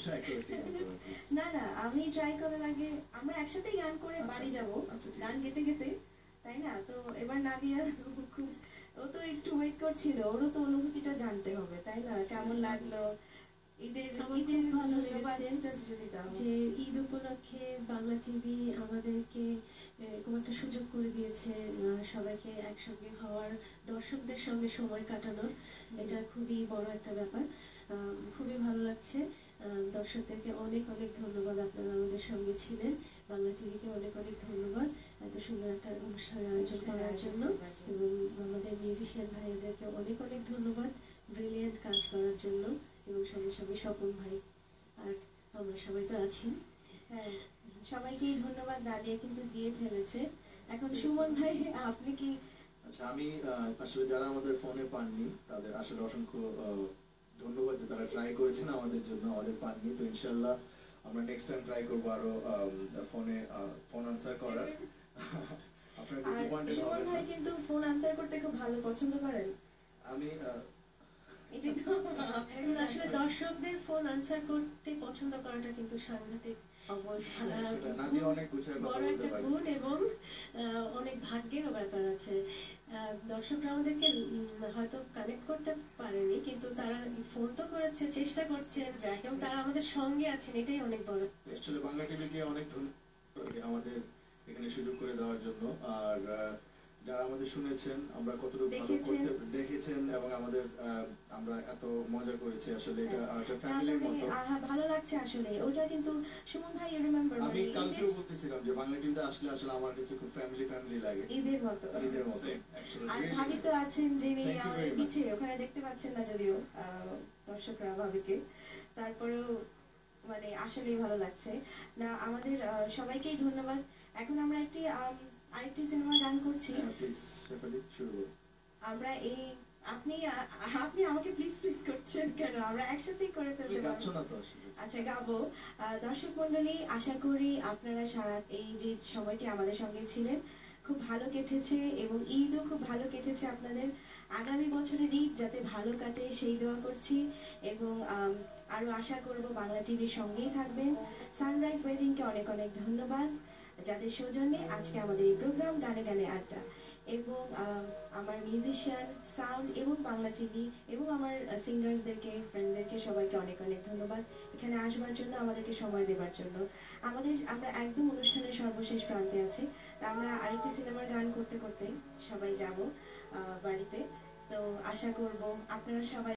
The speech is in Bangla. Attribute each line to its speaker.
Speaker 1: ট্রাই করে একটি গান করো প্লিজ।
Speaker 2: না না, আমি ট্রাই করার আগে আমরা একসাথেই গান করে বাড়ি যাব, গান গেতে গেতে, তাই না? তো এবার নাদিয়া খুব, ও তো একটু ওয়েট করছিল, ওরও তো অনুভূতিটা জানতে হবে, তাই না? কেমন লাগলো ঈদের? ঈদের ভালো লেগেছে
Speaker 3: যে ঈদ উপলক্ষে বাংলা টিভি আমাদেরকে এরকম একটা সুযোগ করে দিয়েছে সবাইকে একসঙ্গে হওয়ার, দর্শকদের সঙ্গে সময় কাটানোর। এটা খুবই বড় একটা ব্যাপার, খুবই ভালো লাগছে। দর্শকদেরকে অনেক অনেক ধন্যবাদ, আপনারা আমাদের সঙ্গে ছিলেন। বাংলা টিভিকে অনেক অনেক ধন্যবাদ এত সুন্দর একটা অনুষ্ঠানের আয়োজন করার জন্য, এবং আমাদের মিউজিশিয়ান ভাইদেরকে অনেক অনেক ধন্যবাদ ব্রিলিয়েন্ট কাজ করার জন্য, এবং সঙ্গে সঙ্গে স্বপন ভাই, আর আমরা সবাই তো আছি।
Speaker 2: হ্যাঁ, সবাইকেই ধন্যবাদ। দাদিয়া কিন্তু দিয়ে ফেলেছে। এখন সুমন ভাই, আপনি কি?
Speaker 1: আচ্ছা, আমি আসলে যারা আমাদের ফোনে পাননি তাদের আসলে অসংখ্য ধন্যবাদ যে তারা ট্রাই করেছেন আমাদের জন্য, আমাদের পাননি। তো ইনশাল্লাহ আমরা নেক্সট টাইম ট্রাই করবো আরো ফোন আনসার করার। আপনারা ডিসঅ্যাপয়েন্টেড
Speaker 2: সুমন
Speaker 1: হবেন
Speaker 2: ভাই
Speaker 1: না।
Speaker 2: কিন্তু ফোন আনসার করতে খুব ভালো পছন্দ করেন।
Speaker 1: আমি
Speaker 2: এটাই তো
Speaker 3: আসলে দর্শকদের ফোন আনসার করতে পছন্দ করাটা কিন্তু সাংঘাতিক
Speaker 1: নাদিয়া অনেক গুছায় কথা
Speaker 3: বড়
Speaker 1: বলতে
Speaker 3: একটা
Speaker 1: পারে।
Speaker 3: গুণ, এবং অনেক ভাগ্যেরও ব্যাপার আছে। দর্শকরা আমাদেরকে হয়তো কানেক্ট করতে পারেনি, কিন্তু তারা ফোন তো করেছে, চেষ্টা করছে, এবং তারা আমাদের সঙ্গে আছেন, এটাই অনেক বড়।
Speaker 1: আসলে বাংলা টিভিকে অনেক ধন্যবাদ আমাদের এখানে সুযোগ করে দেওয়ার জন্য। আর যারা আমাদের শুনেছেন, আমরা কতটুকু ভালো করতে দেখেছেন, এবং আমাদের আমরা এত মজা করেছি, আসলে এটা একটা ফ্যামিলির মতো।
Speaker 2: ভালো লাগছে আসলে। ওটা কিন্তু সুমন ভাই রিমেম্বার,
Speaker 1: আমি কালকেও বলতেছিলাম যে বাংলা টিভিতে আসলে আসলে আমার কাছে খুব ফ্যামিলি লাগে,
Speaker 2: ঈদের মতো।
Speaker 1: ঈদের মতো।
Speaker 2: আর ভাবি তো আছেন যিনি আমাদের পিছে, ওখানে দেখতে পাচ্ছেন না যদিও দর্শকরা ভাবিকে, তারপরেও মানে আসলেই ভালো লাগছে। না, আমাদের সবাইকেই ধন্যবাদ। এখন আমরা আরেকটি সিনেমার গান করছি। আমরা এই আপনি আপনি আমাকে প্লিজ প্লিজ করছেন কেন? আমরা একসাথেই করে ফেলতে পারবো। আচ্ছা, গাবো। দর্শক মন্ডলী, আশা করি আপনারা সারা এই যে সময়টি আমাদের সঙ্গে ছিলেন খুব ভালো কেটেছে, এবং ঈদও খুব ভালো কেটেছে আপনাদের। আগামী বছরের ঈদ যাতে ভালো কাটে সেই দোয়া করছি, এবং আরো আশা করব বাংলা টিভির সঙ্গেই থাকবেন। সানরাইজ ওয়েডিংকে অনেক অনেক ধন্যবাদ, যাদের সৌজন্যে আজকে আমাদের এই প্রোগ্রাম গানে গানে আড্ডা, এবং আমার মিউজিশিয়ান, সাউন্ড এবং বাংলা টিভি এবং আমার সিঙ্গার্সদেরকে, ফ্রেন্ডদেরকে সবাইকে অনেক অনেক ধন্যবাদ এখানে আসবার জন্য, আমাদেরকে সময় দেবার জন্য। আমরা একদম অনুষ্ঠানের সর্বশেষ প্রান্তে আছি। তা আমরা আরেকটি সিনেমার গান করতে করতে সবাই যাব বাড়িতে। তো আশা করব আপনারা সবাই